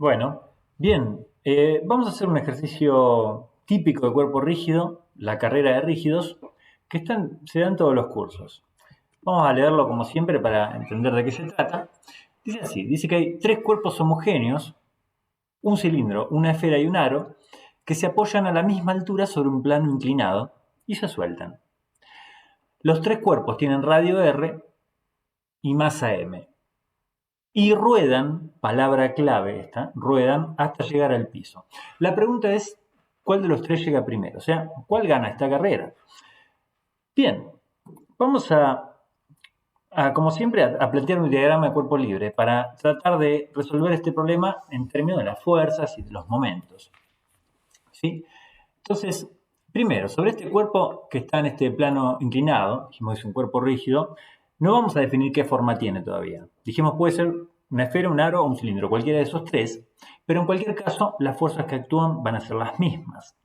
Bueno, bien, vamos a hacer un ejercicio típico de cuerpo rígido, la carrera de rígidos, que se dan todos los cursos. Vamos a leerlo como siempre para entender de qué se trata. Dice así, dice que hay tres cuerpos homogéneos, un cilindro, una esfera y un aro, que se apoyan a la misma altura sobre un plano inclinado y se sueltan. Los tres cuerpos tienen radio R y masa M. Y ruedan, palabra clave esta, ruedan hasta llegar al piso. La pregunta es, ¿cuál de los tres llega primero? O sea, ¿cuál gana esta carrera? Bien, vamos como siempre, a plantear un diagrama de cuerpo libre para tratar de resolver este problema en términos de las fuerzas y de los momentos. ¿Sí? Entonces, primero, sobre este cuerpo que está en este plano inclinado, dijimos que es un cuerpo rígido, no vamos a definir qué forma tiene todavía. Dijimos puede ser una esfera, un aro o un cilindro, cualquiera de esos tres, pero en cualquier caso las fuerzas que actúan van a ser las mismas.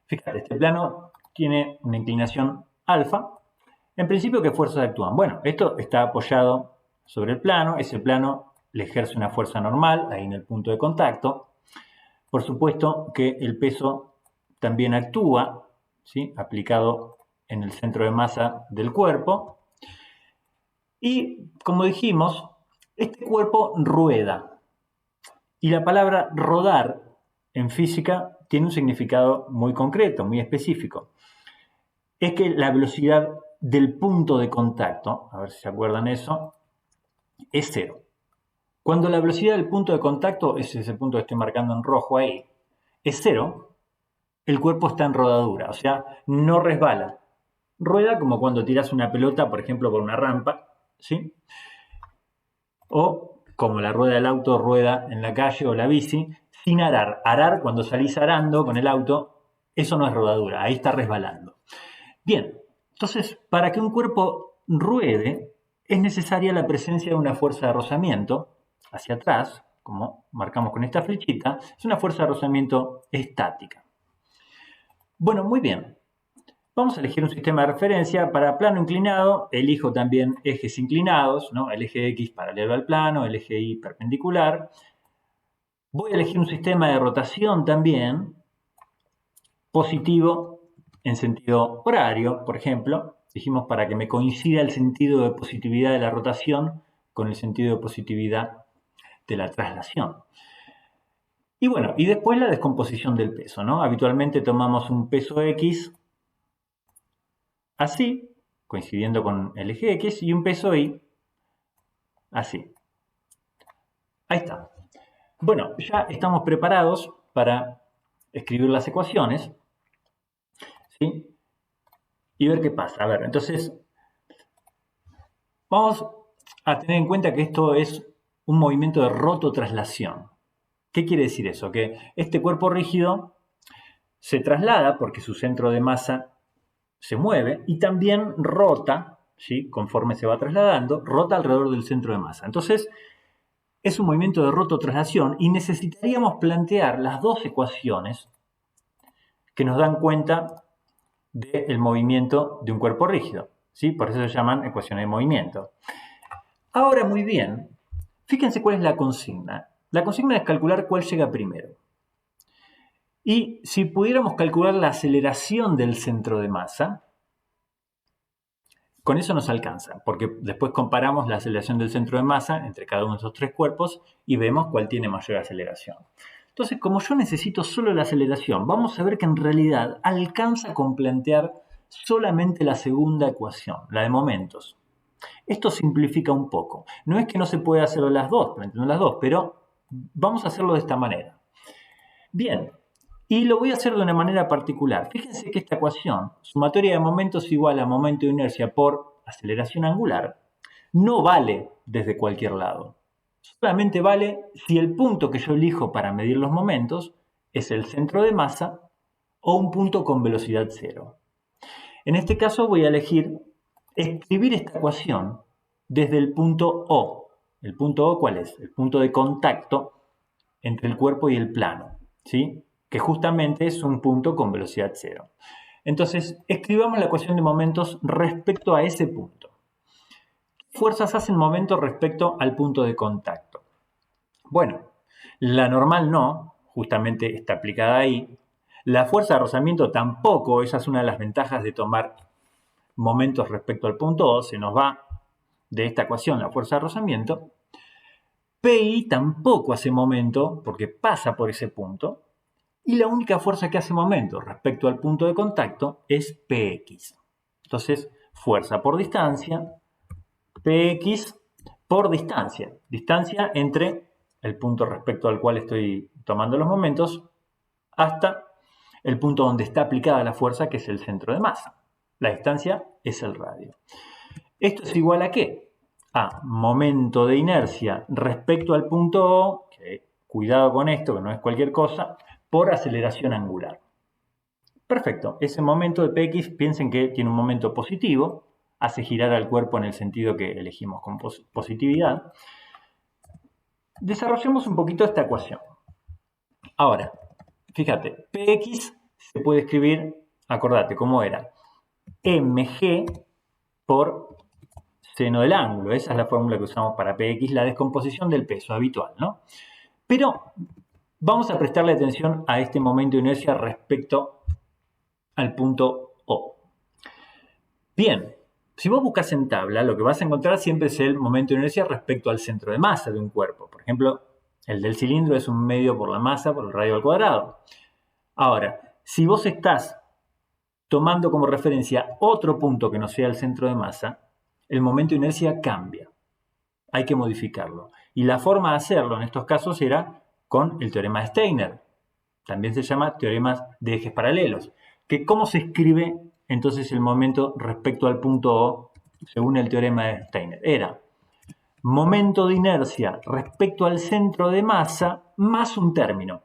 Fíjate, este plano tiene una inclinación alfa. En principio, ¿qué fuerzas actúan? Bueno, esto está apoyado sobre el plano, ese plano le ejerce una fuerza normal ahí en el punto de contacto. Por supuesto que el peso también actúa, ¿sí? Aplicado en el centro de masa del cuerpo. Y como dijimos, este cuerpo rueda. Y la palabra rodar en física tiene un significado muy concreto, muy específico. Es que la velocidad del punto de contacto, a ver si se acuerdan eso, es cero. Cuando la velocidad del punto de contacto, es ese punto que estoy marcando en rojo ahí, es cero, el cuerpo está en rodadura, o sea, no resbala. Rueda como cuando tiras una pelota, por ejemplo, por una rampa, ¿sí? O como la rueda del auto rueda en la calle o la bici, sin arar. Arar, cuando salís arando con el auto, eso no es rodadura, ahí está resbalando. Bien, entonces, para que un cuerpo ruede, es necesaria la presencia de una fuerza de rozamiento hacia atrás, como marcamos con esta flechita, es una fuerza de rozamiento estática. Bueno, muy bien. Vamos a elegir un sistema de referencia. Para plano inclinado, elijo también ejes inclinados, ¿no? El eje X paralelo al plano, el eje Y perpendicular. Voy a elegir un sistema de rotación también, positivo en sentido horario, por ejemplo. Dijimos para que me coincida el sentido de positividad de la rotación con el sentido de positividad de la traslación. Y bueno, y después la descomposición del peso, ¿no? Habitualmente tomamos un peso X así, coincidiendo con el eje X, y un peso Y así. Ahí está. Bueno, ya estamos preparados para escribir las ecuaciones, ¿sí? Y ver qué pasa. A ver, entonces, vamos a tener en cuenta que esto es un movimiento de rototraslación. ¿Qué quiere decir eso? Que este cuerpo rígido se traslada porque su centro de masa se mueve y también rota, ¿sí? Conforme se va trasladando, rota alrededor del centro de masa. Entonces, es un movimiento de rototraslación y necesitaríamos plantear las dos ecuaciones que nos dan cuenta del movimiento de un cuerpo rígido, ¿sí? Por eso se llaman ecuaciones de movimiento. Ahora, muy bien, fíjense cuál es la consigna. La consigna es calcular cuál llega primero. Y si pudiéramos calcular la aceleración del centro de masa, con eso nos alcanza, porque después comparamos la aceleración del centro de masa entre cada uno de esos tres cuerpos y vemos cuál tiene mayor aceleración. Entonces, como yo necesito solo la aceleración, vamos a ver que en realidad alcanza con plantear solamente la segunda ecuación, la de momentos. Esto simplifica un poco. No es que no se pueda hacer las dos, planteando las dos, pero vamos a hacerlo de esta manera. Bien, y lo voy a hacer de una manera particular. Fíjense que esta ecuación, sumatoria de momentos igual a momento de inercia por aceleración angular, no vale desde cualquier lado. Solamente vale si el punto que yo elijo para medir los momentos es el centro de masa o un punto con velocidad cero. En este caso voy a elegir escribir esta ecuación desde el punto O. ¿El punto O cuál es? El punto de contacto entre el cuerpo y el plano, ¿sí? Que justamente es un punto con velocidad cero. Entonces, escribamos la ecuación de momentos respecto a ese punto. ¿Qué fuerzas hacen momentos respecto al punto de contacto? Bueno, La normal no, justamente está aplicada ahí. La fuerza de rozamiento tampoco, esa es una de las ventajas de tomar momentos respecto al punto O, se nos va de esta ecuación la fuerza de rozamiento. PI tampoco hace momento porque pasa por ese punto. Y la única fuerza que hace momento respecto al punto de contacto es Px. Entonces, fuerza por distancia, Px por distancia. Distancia entre el punto respecto al cual estoy tomando los momentos hasta el punto donde está aplicada la fuerza, que es el centro de masa. La distancia es el radio. ¿Esto es igual a qué? A momento de inercia respecto al punto O, que cuidado con esto, que no es cualquier cosa, por aceleración angular. Perfecto, ese momento de Px, piensen que tiene un momento positivo, hace girar al cuerpo en el sentido que elegimos con positividad. Desarrollemos un poquito esta ecuación. Ahora, fíjate, Px se puede escribir, acordate cómo era, mg por seno del ángulo. Esa es la fórmula que usamos para Px, la descomposición del peso habitual, ¿no? Pero vamos a prestarle atención a este momento de inercia respecto al punto O. Bien, si vos buscas en tabla, lo que vas a encontrar siempre es el momento de inercia respecto al centro de masa de un cuerpo. Por ejemplo, el del cilindro es un medio por la masa por el radio al cuadrado. Ahora, si vos estás tomando como referencia otro punto que no sea el centro de masa, el momento de inercia cambia. Hay que modificarlo. Y la forma de hacerlo en estos casos era con el teorema de Steiner. También se llama teorema de ejes paralelos. ¿Cómo se escribe entonces el momento respecto al punto O según el teorema de Steiner? Era momento de inercia respecto al centro de masa más un término.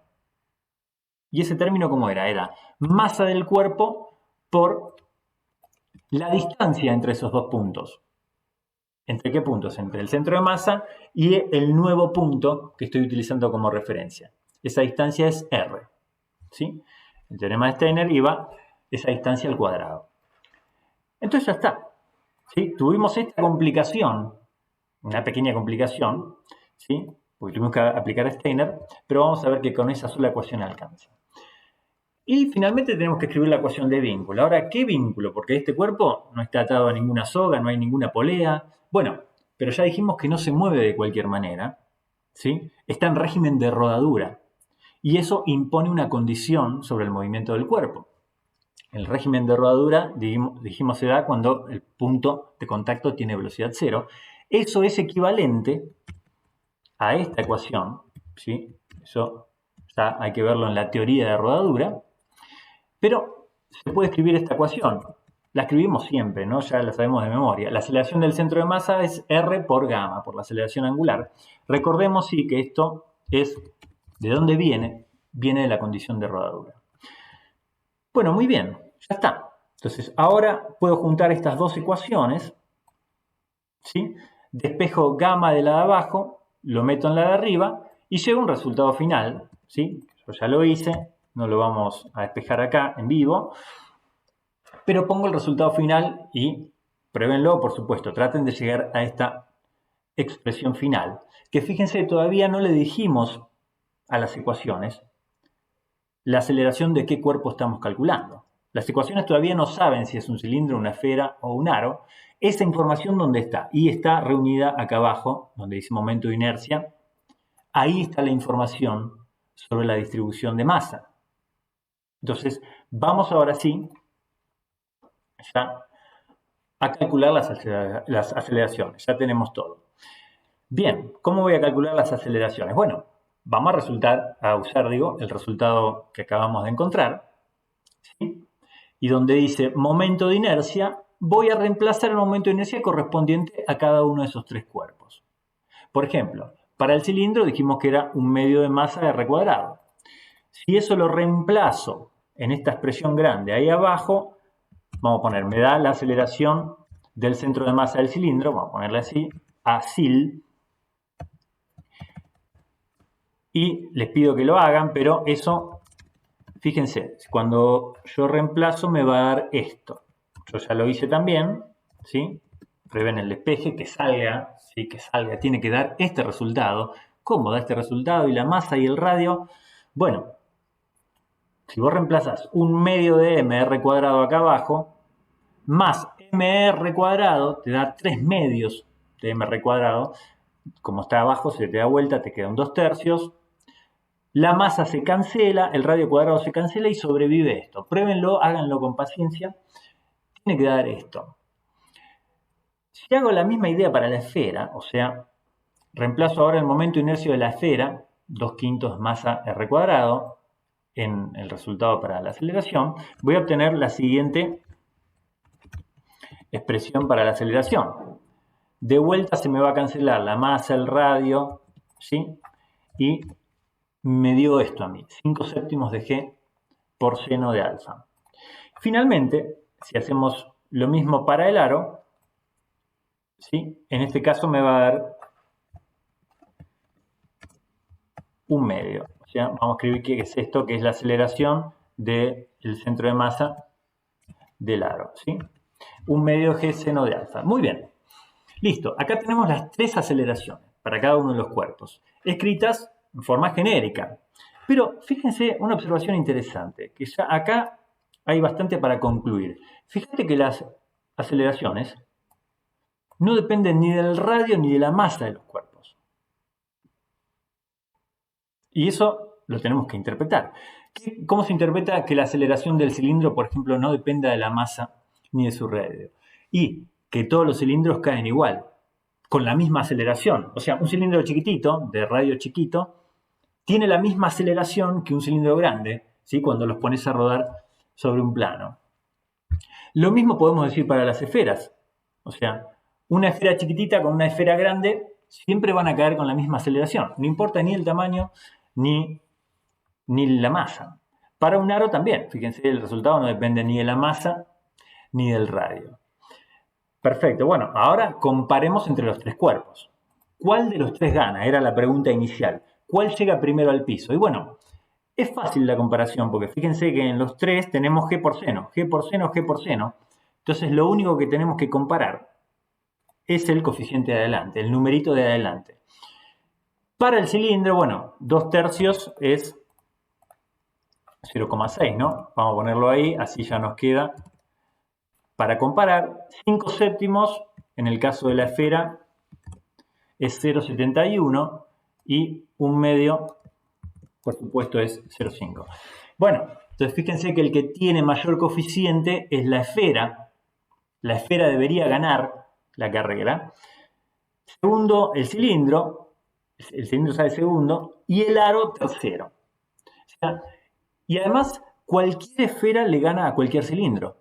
¿Y ese término cómo era? Era masa del cuerpo por la distancia entre esos dos puntos. ¿Entre qué puntos? Entre el centro de masa y el nuevo punto que estoy utilizando como referencia. Esa distancia es R. ¿Sí? El teorema de Steiner iba esa distancia al cuadrado. Entonces ya está. ¿Sí? Tuvimos esta complicación, una pequeña complicación, ¿sí? Porque tuvimos que aplicar a Steiner, pero vamos a ver que con esa sola ecuación alcanza. Y finalmente tenemos que escribir la ecuación de vínculo. Ahora, ¿qué vínculo? Porque este cuerpo no está atado a ninguna soga, no hay ninguna polea. Bueno, pero ya dijimos que no se mueve de cualquier manera, ¿sí? Está en régimen de rodadura. Y eso impone una condición sobre el movimiento del cuerpo. El régimen de rodadura, dijimos, se da cuando el punto de contacto tiene velocidad cero. Eso es equivalente a esta ecuación, ¿sí? Eso ya hay que verlo en la teoría de rodadura. Pero se puede escribir esta ecuación. La escribimos siempre, ¿no? Ya la sabemos de memoria. La aceleración del centro de masa es R por gamma, por la aceleración angular. Recordemos, sí, que esto es, ¿de dónde viene? Viene de la condición de rodadura. Bueno, muy bien, ya está. Entonces, ahora puedo juntar estas dos ecuaciones, ¿sí? Despejo gamma de la de abajo, lo meto en la de arriba y llego a un resultado final, ¿sí? Yo ya lo hice, no lo vamos a despejar acá en vivo, pero pongo el resultado final y pruébenlo, por supuesto, traten de llegar a esta expresión final, que fíjense, todavía no le dijimos a las ecuaciones la aceleración de qué cuerpo estamos calculando. Las ecuaciones todavía no saben si es un cilindro, una esfera o un aro. Esa información, ¿dónde está? Y está reunida acá abajo, donde dice momento de inercia. Ahí está la información sobre la distribución de masa. Entonces, vamos ahora sí ya a calcular las aceleraciones. Ya tenemos todo. Bien, ¿cómo voy a calcular las aceleraciones? Bueno, vamos a usar el resultado que acabamos de encontrar, ¿sí? Y donde dice momento de inercia, voy a reemplazar el momento de inercia correspondiente a cada uno de esos tres cuerpos. Por ejemplo, para el cilindro dijimos que era un medio de masa R cuadrado. Si eso lo reemplazo en esta expresión grande ahí abajo, vamos a poner, me da la aceleración del centro de masa del cilindro, vamos a ponerle así, ACIL, y les pido que lo hagan, pero eso, fíjense, cuando yo reemplazo me va a dar esto. Yo ya lo hice también, ¿sí? Prueben el despeje, que salga, ¿sí? Que salga, tiene que dar este resultado. ¿Cómo da este resultado? ¿Y la masa y el radio? Bueno, si vos reemplazas un medio de mr cuadrado acá abajo, más mr cuadrado te da 3 medios de mr cuadrado. Como está abajo, se te da vuelta, te quedan 2/3. La masa se cancela, el radio cuadrado se cancela y sobrevive esto. Pruébenlo, háganlo con paciencia. Tiene que dar esto. Si hago la misma idea para la esfera, o sea, reemplazo ahora el momento inercio de la esfera, 2/5 masa r cuadrado, en el resultado para la aceleración, voy a obtener la siguiente expresión para la aceleración. De vuelta se me va a cancelar la masa, el radio, ¿sí? Y me dio esto a mí, 5/7 de g por seno de alfa. Finalmente, si hacemos lo mismo para el aro, ¿sí? En este caso me va a dar un medio. O sea, vamos a escribir qué es esto, que es la aceleración del centro de masa del aro, ¿sí? Un medio g seno de alfa. Muy bien. Listo. Acá tenemos las 3 aceleraciones para cada uno de los cuerpos, escritas en forma genérica. Pero fíjense una observación interesante, que ya acá hay bastante para concluir. Fíjate que las aceleraciones no dependen ni del radio ni de la masa de los cuerpos. Y eso lo tenemos que interpretar. ¿Cómo se interpreta que la aceleración del cilindro, por ejemplo, no dependa de la masa ni de su radio? Y que todos los cilindros caen igual, con la misma aceleración. O sea, un cilindro chiquitito, de radio chiquito, tiene la misma aceleración que un cilindro grande, ¿sí? Cuando los pones a rodar sobre un plano. Lo mismo podemos decir para las esferas. O sea, una esfera chiquitita con una esfera grande siempre van a caer con la misma aceleración. No importa ni el tamaño ni la masa. Para un aro también. Fíjense, el resultado no depende ni de la masa ni del radio. Perfecto. Bueno, ahora comparemos entre los 3 cuerpos. ¿Cuál de los 3 gana? Era la pregunta inicial. ¿Cuál llega primero al piso? Y bueno, es fácil la comparación porque fíjense que en los 3 tenemos g por seno, g por seno, g por seno. Entonces lo único que tenemos que comparar es el coeficiente de adelante, el numerito de adelante. Para el cilindro, bueno, 2/3 es 0,6, ¿no? Vamos a ponerlo ahí, así ya nos queda para comparar. 5/7 en el caso de la esfera es 0,71 y un medio, por supuesto, es 0,5. Bueno, entonces fíjense que el que tiene mayor coeficiente es la esfera. La esfera debería ganar la carrera. Segundo, el cilindro sale segundo y el aro tercero. O sea, y además, cualquier esfera le gana a cualquier cilindro.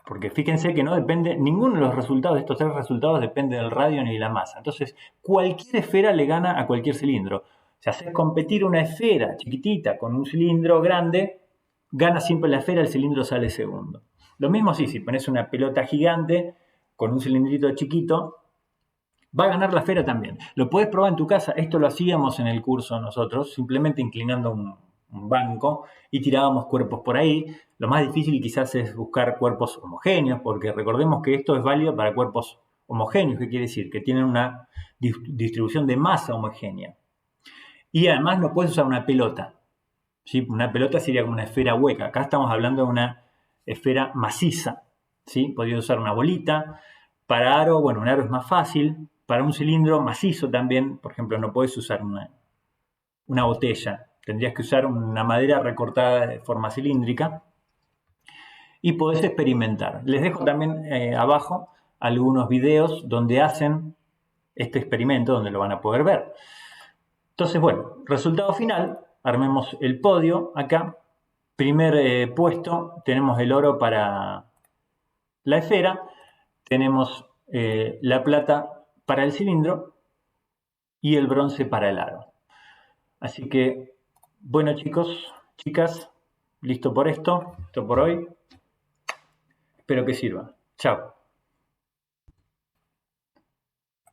Porque fíjense que no depende, ninguno de los resultados, de estos 3 resultados, depende del radio ni de la masa. Entonces, cualquier esfera le gana a cualquier cilindro. Si haces competir una esfera chiquitita con un cilindro grande, gana siempre la esfera, el cilindro sale segundo. Lo mismo si pones una pelota gigante con un cilindrito chiquito, va a ganar la esfera también. Lo puedes probar en tu casa. Esto lo hacíamos en el curso nosotros, simplemente inclinando un banco y tirábamos cuerpos por ahí. Lo más difícil quizás es buscar cuerpos homogéneos, porque recordemos que esto es válido para cuerpos homogéneos. ¿Qué quiere decir? Que tienen una distribución de masa homogénea. Y además no puedes usar una pelota. ¿Sí? Una pelota sería como una esfera hueca. Acá estamos hablando de una esfera maciza. ¿Sí? Podría usar una bolita. Para aro, bueno, un aro es más fácil. Para un cilindro macizo también, por ejemplo, no puedes usar una botella. Tendrías que usar una madera recortada de forma cilíndrica y podés experimentar. Les dejo también abajo algunos videos donde hacen este experimento, donde lo van a poder ver. Entonces, bueno, resultado final, armemos el podio acá. Primer puesto, tenemos el oro para la esfera, tenemos la plata para el cilindro y el bronce para el aro. Así que, bueno chicos, chicas, listo por esto por hoy. Espero que sirva. Chao.